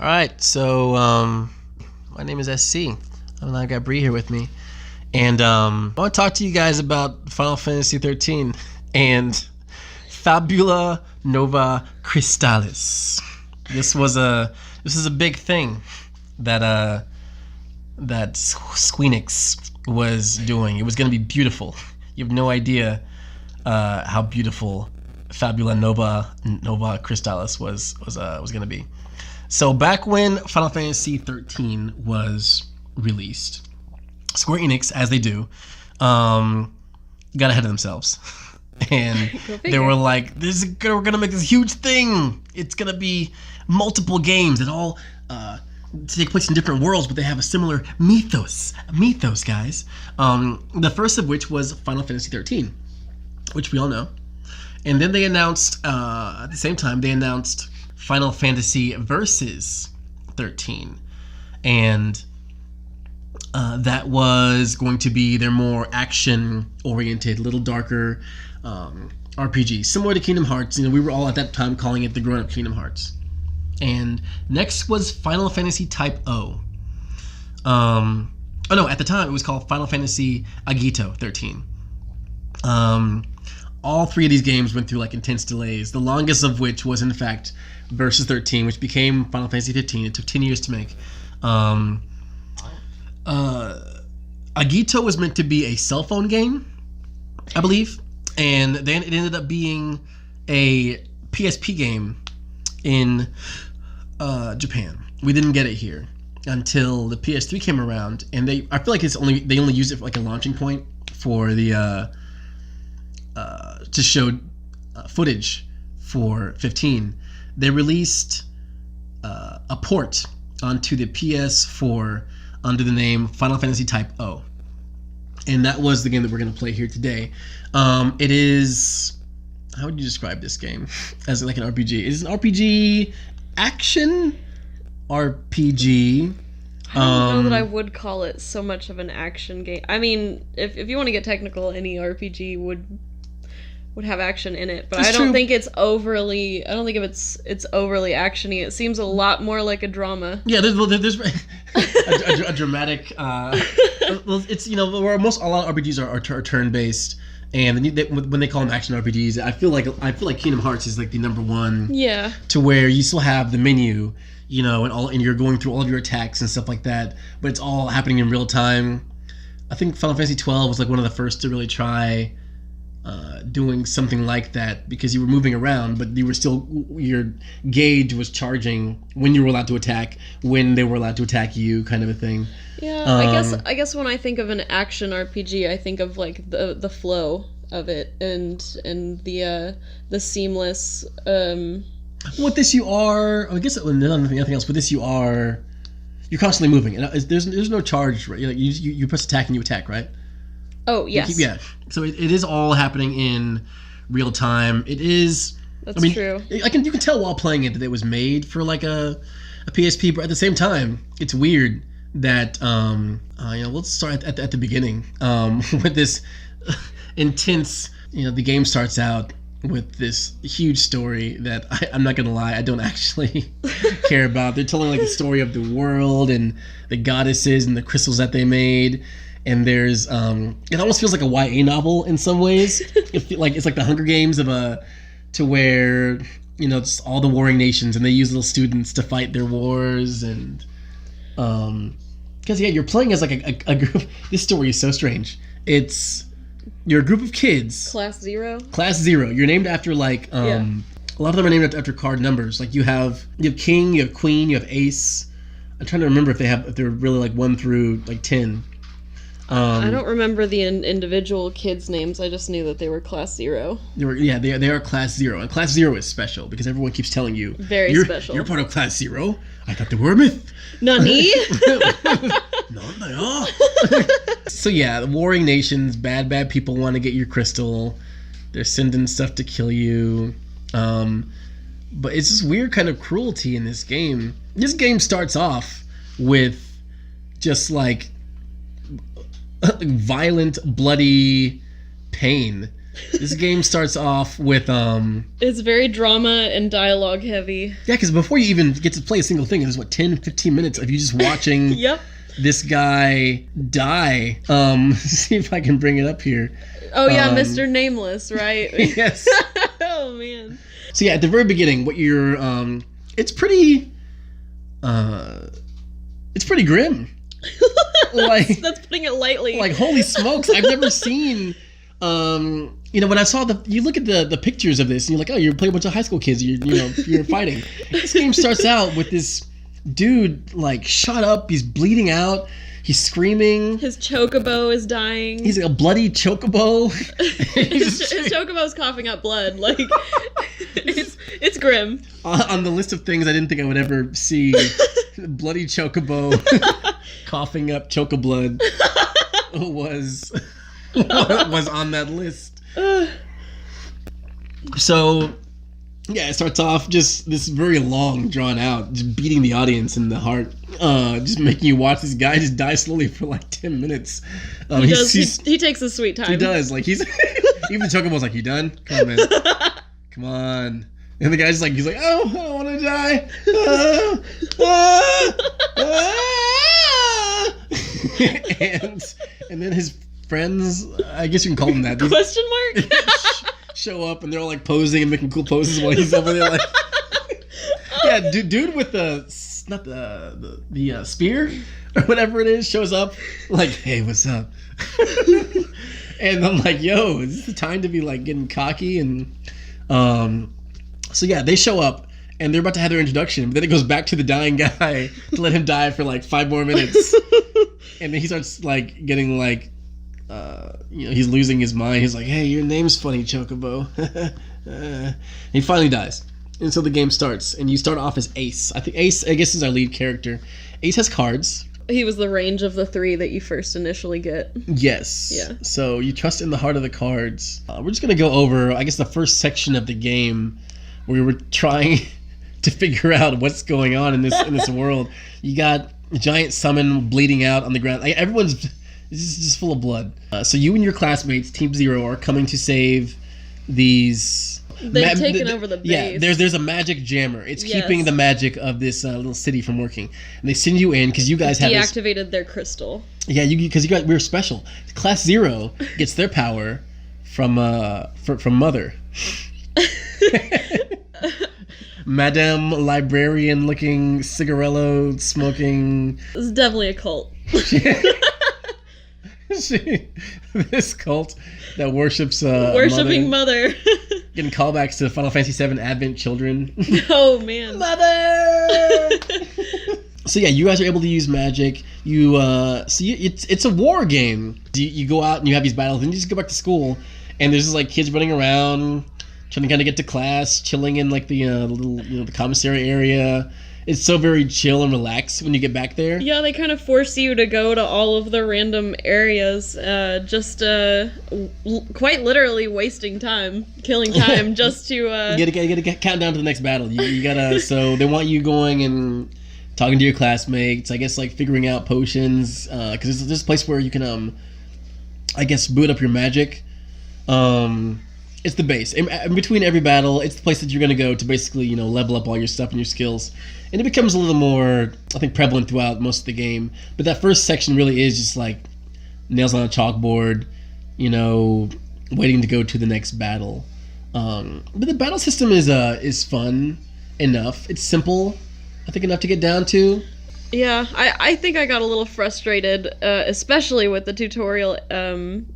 All right, so my name is SC, and I got Bree here with me, and I want to talk to you guys about Final Fantasy 13 and Fabula Nova Crystallis. This is a big thing that Squeenix was doing. It was going to be beautiful. You have no idea how beautiful Fabula Nova Crystallis was going to be. So back when Final Fantasy 13 was released, Square Enix, as they do, got ahead of themselves. And they were like, we're going to make this huge thing. It's going to be multiple games that all take place in different worlds, but they have a similar mythos, guys. The first of which was Final Fantasy 13, which we all know. And then they announced, at the same time, they announced Final Fantasy Versus 13. And that was going to be their more action-oriented, little darker RPG, similar to Kingdom Hearts. You know, we were all at that time calling it the grown-up Kingdom Hearts. And next was Final Fantasy Type-0. At the time it was called Final Fantasy Agito 13. All three of these games went through like intense delays, the longest of which was in fact Versus 13, which became Final Fantasy 15. It took 10 years to make. Agito was meant to be a cell phone game, I believe, and then it ended up being a PSP game in Japan. We didn't get it here until the PS3 came around, and I feel like they only used it for like a launching point for the to show footage for 15. They released a port onto the PS4 under the name Final Fantasy Type-0. And that was the game that we're going to play here today. It is... How would you describe this game? As like an RPG? Is it an RPG action RPG? I don't know that I would call it so much of an action game. I mean, if you want to get technical, any RPG would have action in it, but I don't think it's overly. I don't think it's overly actiony. It seems a lot more like a drama. Yeah, there's a dramatic. It's where a lot of RPGs are turn based, and when they call them action RPGs, I feel like Kingdom Hearts is like the number one. Yeah. To where you still have the menu, and you're going through all of your attacks and stuff like that, but it's all happening in real time. I think Final Fantasy 12 was like one of the first to really try doing something like that, because you were moving around, but your gauge was charging when you were allowed to attack, when they were allowed to attack you, kind of a thing. Yeah, I guess when I think of an action RPG, I think of like the flow of it and the seamless. With this, you are. I guess nothing else. With this, you're constantly moving, and there's no charge, right? You press attack and you attack, right? Oh, yes. Yeah. So it is all happening in real time. It is... That's true. You can tell while playing it that it was made for like a PSP, but at the same time, it's weird that... let's start at the beginning with this intense... the game starts out with this huge story that I'm not gonna lie, I don't actually care about. They're telling like the story of the world and the goddesses and the crystals that they made. And there's it almost feels like a YA novel in some ways. It's like the Hunger Games to where it's all the warring nations, and they use little students to fight their wars, and because you're playing as like a group. This story is so strange. You're a group of kids. Class 0. You're named after like a lot of them are named after card numbers. Like you have king, you have queen, you have ace. I'm trying to remember if they're really like 1 through like 10. I don't remember the individual kids' names. I just knew that they were Class 0. They are Class 0, and Class 0 is special because everyone keeps telling you very special. You're part of Class 0. I thought they were a myth. Nani? No. So yeah, the warring nations, bad people want to get your crystal. They're sending stuff to kill you. But it's this weird kind of cruelty in this game. This game starts off with just like violent, bloody pain This game starts off with It's very drama and dialogue heavy. Yeah, because before you even get to play a single thing, there's 10-15 minutes of you just watching Yep. this guy die. See if I can bring it up here. Oh yeah, Mr. Nameless, right? Yes. Oh man. So yeah, at the very beginning, what you're it's pretty grim. Like that's putting it lightly. Like holy smokes, I've never seen when I saw you look at the pictures of this and you're like, oh, you're playing a bunch of high school kids, you're fighting. This game starts out with this dude like shot up, he's bleeding out, he's screaming. His chocobo is dying. He's like a bloody chocobo. his chocobo's coughing up blood. Like it's grim. On the list of things I didn't think I would ever see, bloody chocobo coughing up chocoblood was on that list. So yeah, it starts off just this very long, drawn out, just beating the audience in the heart, just making you watch this guy just die slowly for like 10 minutes. He takes his sweet time. He does. Like he's even the chocobo's like, you done? Come on, man. Come on. And the guy's like, he's like, oh, I don't want to die. And then his friends, I guess you can call them that. Question mark? Show up and they're all like posing and making cool poses while he's over there like yeah, dude with the spear or whatever it is shows up like, hey, what's up? And I'm like, yo, is this the time to be like getting cocky? And so yeah, they show up and they're about to have their introduction, but then it goes back to the dying guy to let him die for like 5 more minutes. And then he starts like getting like he's losing his mind. He's like, hey, your name's funny, Chocobo. He finally dies. And so the game starts, and you start off as Ace. I think Ace, I guess, is our lead character. Ace has cards. He was the range of the 3 that you first initially get. Yes. Yeah. So you trust in the heart of the cards. We're just going to go over, I guess, the first section of the game where we were trying to figure out what's going on in this world. You got a giant summon bleeding out on the ground. Like, everyone's just full of blood. So you and your classmates, Team 0, are coming to save these... They've taken over the base. Yeah, there's a magic jammer. It's keeping the magic of this little city from working. And they send you in because you guys have deactivated their crystal. Yeah, we're special. Class 0 gets their power from Mother. Madame Librarian looking, cigarello smoking. It's definitely a cult. This cult that worships worshipping Mother. Getting callbacks to Final Fantasy VII Advent Children. Oh man, Mother. So yeah, you guys are able to use magic. It's a war game. You go out and you have these battles, and you just go back to school, and there's just like kids running around, trying to kind of get to class, chilling in like the little the commissary area. It's so very chill and relaxed when you get back there. Yeah, they kind of force you to go to all of the random areas, quite literally wasting time, killing time, just to... You gotta count down to the next battle. You gotta... So they want you going and talking to your classmates, I guess like figuring out potions, because there's a place where you can, I guess, boot up your magic. It's the base. In between every battle, it's the place that you're going to go to basically, level up all your stuff and your skills. And it becomes a little more, I think, prevalent throughout most of the game. But that first section really is just like nails on a chalkboard, waiting to go to the next battle. But the battle system is fun enough. It's simple, I think, enough to get down to. Yeah, I think I got a little frustrated, especially with the tutorial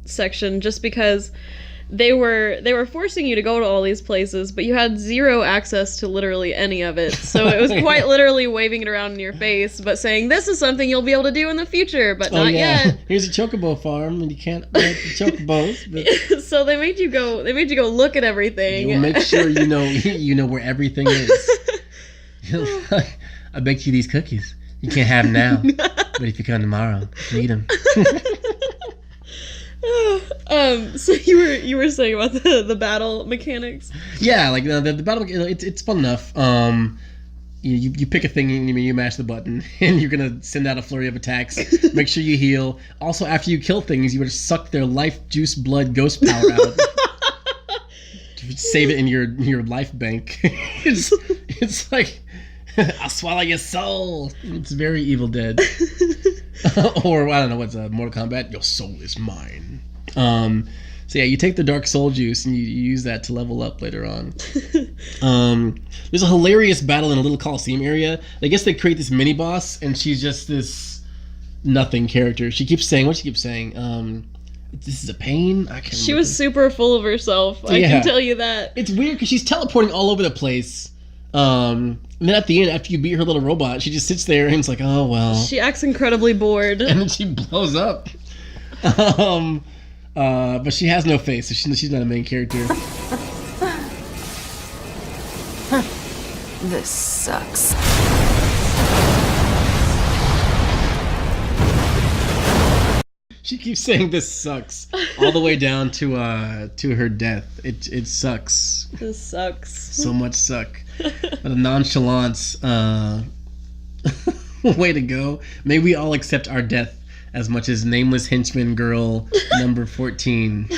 section, just because they were forcing you to go to all these places, but you had 0 access to literally any of it. So it was quite literally waving it around in your face, but saying, this is something you'll be able to do in the future, but not yet. Here's a chocobo farm, and you can't get the chocobos. But... So they made you go look at everything. You'll make sure you know where everything is. I baked you these cookies. You can't have them now, but if you come tomorrow, you can eat them. So you were saying about the battle mechanics? Yeah, like the battle, it's fun enough. You pick a thing and you mash the button, and you're gonna send out a flurry of attacks. Make sure you heal. Also, after you kill things, you would suck their life juice, blood, ghost power out. save it in your life bank. It's like, I'll swallow your soul. It's very Evil Dead. Or I don't know what's Mortal Kombat. Your soul is mine. So yeah, you take the Dark Soul juice and you use that to level up later on. There's a hilarious battle in a little Coliseum area. I guess they create this mini boss, and she's just this nothing character. She keeps saying this is a pain. I can't. She was super full of herself. I can tell you that. It's weird because she's teleporting all over the place. And then at the end, after you beat her little robot, she just sits there and it's like, oh well. She acts incredibly bored. And then she blows up. But she has no face, so she's not a main character. This sucks. She keeps saying this sucks all the way down to her death. It sucks. This sucks. So much suck. But a nonchalant way to go. May we all accept our death as much as Nameless Henchman Girl number 14.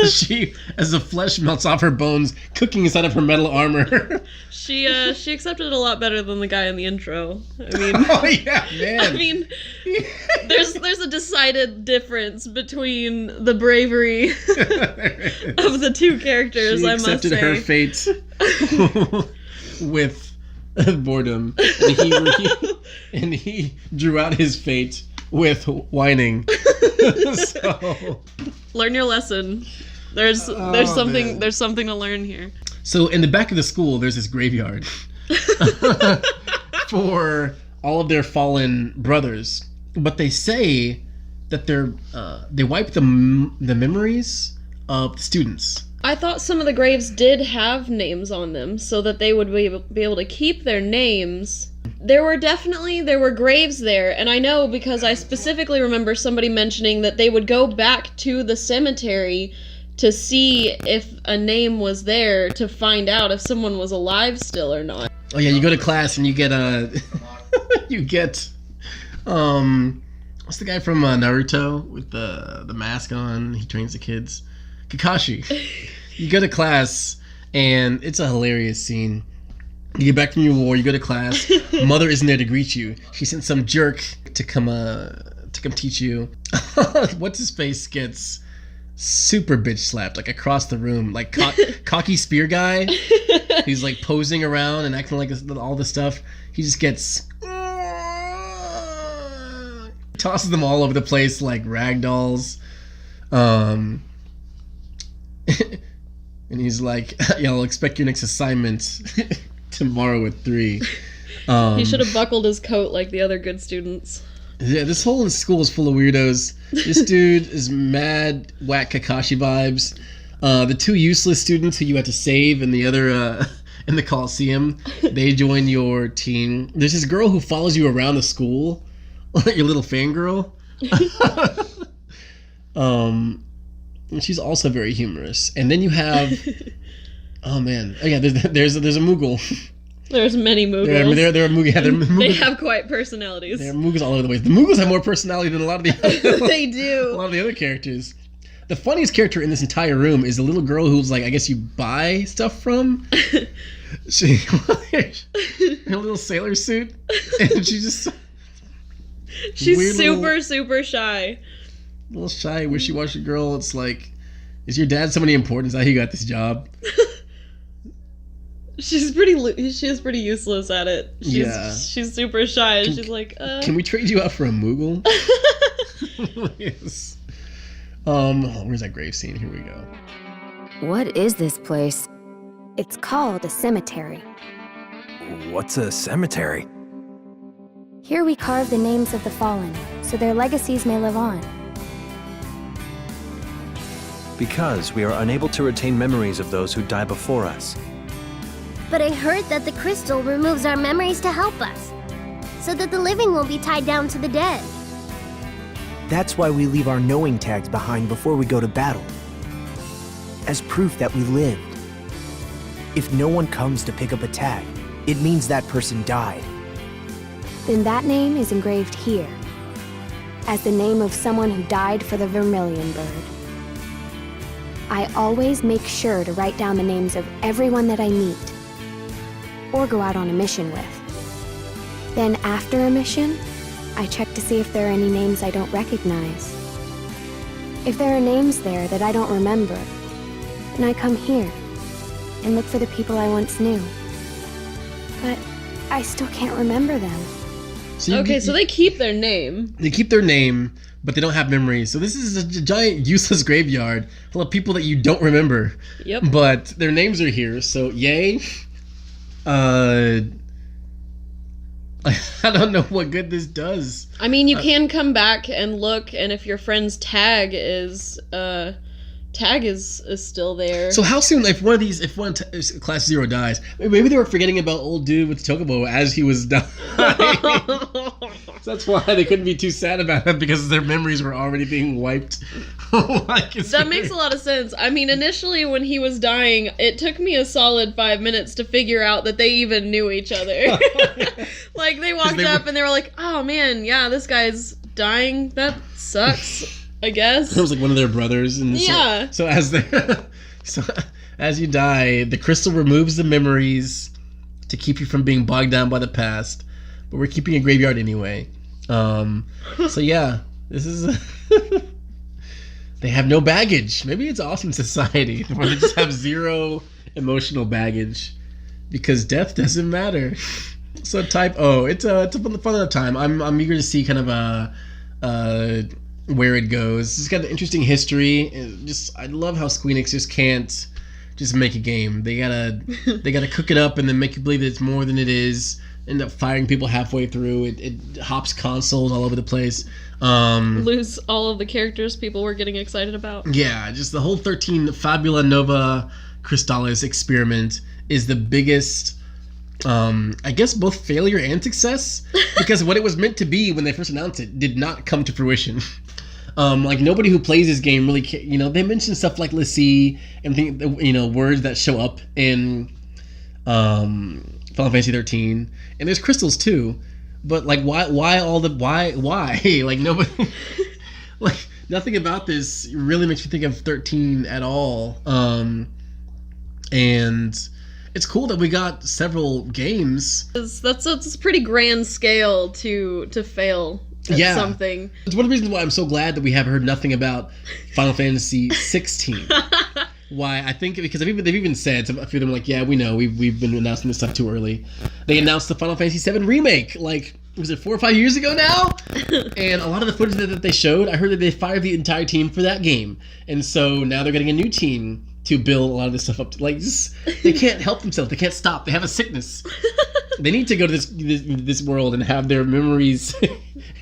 She, as the flesh melts off her bones, cooking inside of her metal armor. She accepted it a lot better than the guy in the intro. I mean, oh yeah, man. I mean, there's a decided difference between the bravery of the two characters. I must say. She accepted her fate with boredom, and he drew out his fate with whining. So learn your lesson. There's something to learn here. So in the back of the school, there's this graveyard for all of their fallen brothers, but they say that they wipe the memories of the students. I thought some of the graves did have names on them so that they would be able to keep their names. There were graves there, and I know because I specifically remember somebody mentioning that they would go back to the cemetery to see if a name was there to find out if someone was alive still or not. Oh yeah, you go to class and you get what's the guy from Naruto with the mask on? He trains the kids. Kakashi. You go to class and it's a hilarious scene. You get back from your war, you go to class, mother isn't there to greet you. She sent some jerk to come teach you. What's his face gets super bitch slapped, like across the room, like cocky spear guy. He's like posing around and acting like all this stuff. He just gets tosses them all over the place like rag dolls. And he's like, yeah, I'll expect your next assignment tomorrow at 3. He should have buckled his coat like the other good students. Yeah, this whole school is full of weirdos. This dude is mad whack Kakashi vibes. The 2 useless students who you had to save in the other in the Coliseum, they join your team. There's this girl who follows you around the school, your little fangirl. And she's also very humorous. And then you have, oh man, oh yeah, there's a Moogle. There's many Moogles. There are Moogles. They have quite personalities. There are Moogles all over the place. The Moogles have more personality than a lot of the other, they do. A lot of the other characters. The funniest character in this entire room is the little girl who's like, I guess you buy stuff from. She, her little sailor suit, and she's super shy. Little shy, wishy-washy girl. It's like, is your dad somebody important? Is that how you got this job? She is pretty useless at it. She's super shy. She's like, Can we trade you out for a Moogle? Yes. Where's that grave scene? Here we go. What is this place? It's called a cemetery. What's a cemetery? Here we carve the names of the fallen, so their legacies may live on. Because we are unable to retain memories of those who die before us. But I heard that the crystal removes our memories to help us, so that the living won't be tied down to the dead. That's why we leave our knowing tags behind before we go to battle, as proof that we lived. If no one comes to pick up a tag, it means that person died. Then that name is engraved here, as the name of someone who died for the vermilion bird. I always make sure to write down the names of everyone that I meet or go out on a mission with. Then after a mission, I check to see if there are any names I don't recognize. If there are names there that I don't remember, then I come here and look for the people I once knew. But I still can't remember them. So they keep their name. They keep their name, but they don't have memories. So this is a giant useless graveyard full of people that you don't remember. Yep. But their names are here, so yay. I don't know what good this does. I mean, you can come back and look, and if your friend's tag is still there. So how soon, if one Class 0 dies, maybe they were forgetting about old dude with the chocobo as he was dying. So that's why they couldn't be too sad about it, because their memories were already being wiped. That makes a lot of sense. I mean, initially when he was dying, it took me a solid 5 minutes to figure out that they even knew each other. Like, they walked up and they were like, oh man, yeah, this guy's dying. That sucks, I guess. It was like one of their brothers. And yeah. So as you die, the crystal removes the memories to keep you from being bogged down by the past. But we're keeping a graveyard anyway. So yeah, this is... They have no baggage. Maybe it's awesome society where they just have zero emotional baggage because death doesn't matter. So Type-0, it's a fun enough time. I'm eager to see kind of where it goes. It's got an interesting history. I love how Square Enix just can't just make a game. They gotta cook it up and then make you believe that it's more than it is. End up firing people halfway through. It hops consoles all over the place. Lose all of the characters people were getting excited about. Yeah, just the whole 13 Fabula Nova Crystallis experiment is the biggest, I guess, both failure and success, because what it was meant to be when they first announced it did not come to fruition. Like, nobody who plays this game really they mention stuff like Lassie and words that show up in Final Fantasy 13, and there's crystals too. But like, why like, nobody like, nothing about this really makes me think of 13 at all. And it's cool that we got several games. That's a pretty grand scale to fail at something. It's one of the reasons why I'm so glad that we have heard nothing about Final Fantasy 16. Why? I think because they've even said, a few of them, like, yeah, we know we've been announcing this stuff too early. They announced the Final Fantasy 7 remake, like, was it 4 or 5 years ago now? And a lot of the footage that they showed, I heard that they fired the entire team for that game, and so now they're getting a new team to build a lot of this stuff up. Like, they can't help themselves. They can't stop. They have a sickness. They need to go to this world and have their memories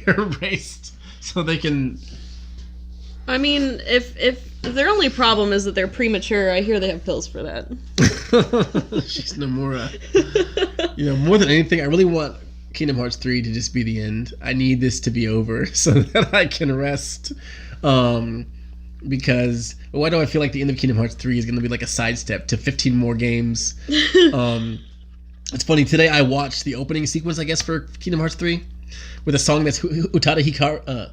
erased so they can. I mean, if their only problem is that they're premature, I hear they have pills for that. She's Nomura. More than anything, I really want Kingdom Hearts 3 to just be the end. I need this to be over so that I can rest. Because why do I feel like the end of Kingdom Hearts 3 is going to be like a sidestep to 15 more games? It's funny, today I watched the opening sequence, I guess, for Kingdom Hearts 3 with a song that's Utada Hikaru.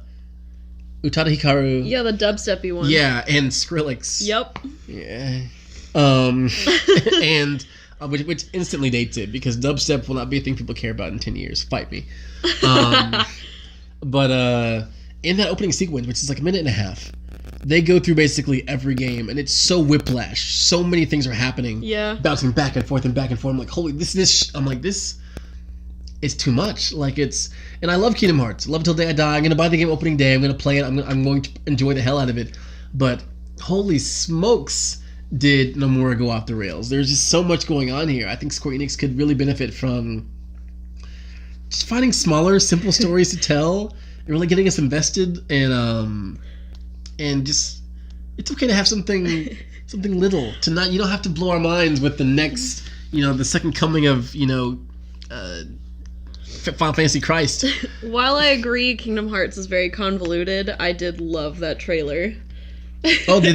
Yeah, the dubstep-y one. Yeah, and Skrillex. Yep. Yeah. And which instantly dates it, because dubstep will not be a thing people care about in 10 years. Fight me. But in that opening sequence, which is like a minute and a half, they go through basically every game, and it's so whiplash. So many things are happening. Yeah. Bouncing back and forth and back and forth. I'm like, holy, this. I'm like, this is too much. Like, it's. And I love Kingdom Hearts. Love it till the day I die. I'm gonna buy the game opening day. I'm gonna play it. I'm going to enjoy the hell out of it. But holy smokes, did Nomura go off the rails? There's just so much going on here. I think Square Enix could really benefit from just finding smaller, simple stories to tell and really getting us invested. And just, it's okay to have something little. To not, you don't have to blow our minds with the next, the second coming of, Final Fantasy Christ. While I agree Kingdom Hearts is very convoluted, I did love that trailer. Oh, the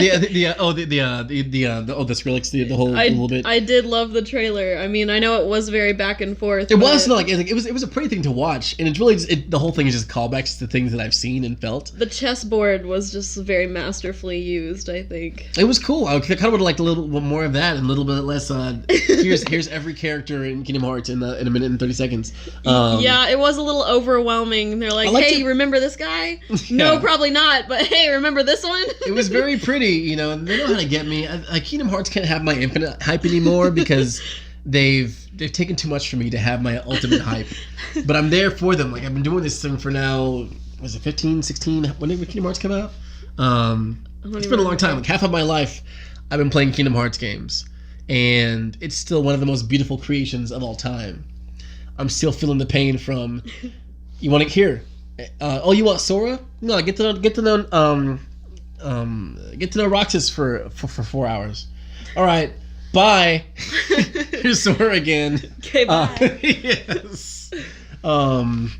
Skrillex, the whole little bit. I did love the trailer. I mean, I know it was very back and forth. It was like it was a pretty thing to watch, and it's really the whole thing is just callbacks to things that I've seen and felt. The chessboard was just very masterfully used, I think. It was cool. I kind of would have liked a little bit more of that and a little bit less. Here's every character in Kingdom Hearts in a minute and 30 seconds. Yeah, it was a little overwhelming. They're like, hey, you remember this guy? No, probably not. But hey, remember this one? It was very pretty, and they know how to get me. Kingdom Hearts can't have my infinite hype anymore because they've taken too much from me to have my ultimate hype. But I'm there for them. Like, I've been doing this thing for now, was it 15, 16? When did Kingdom Hearts come out? It's been a long time. Like, half of my life, I've been playing Kingdom Hearts games. And it's still one of the most beautiful creations of all time. I'm still feeling the pain from, you want to hear? You want Sora? No, get to know Roxas for 4 hours. All right, bye. Here's Sora again. Okay, bye. Yes. So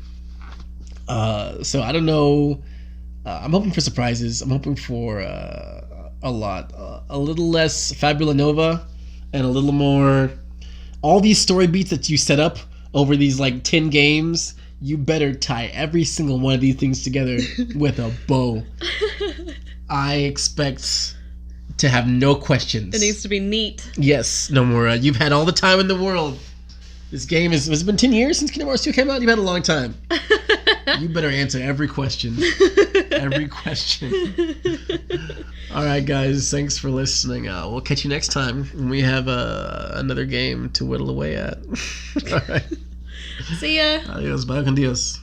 I don't know. I'm hoping for surprises. I'm hoping for a lot. A little less Fabula Nova and a little more. All these story beats that you set up over these like 10 games. You better tie every single one of these things together with a bow. I expect to have no questions. It needs to be neat. Yes, Nomura. You've had all the time in the world. This game has it been 10 years since Kingdom Hearts 2 came out? You've had a long time. You better answer every question. Every question. All right, guys. Thanks for listening. We'll catch you next time when we have another game to whittle away at. All right. See ya. Adios. Bye con Dios.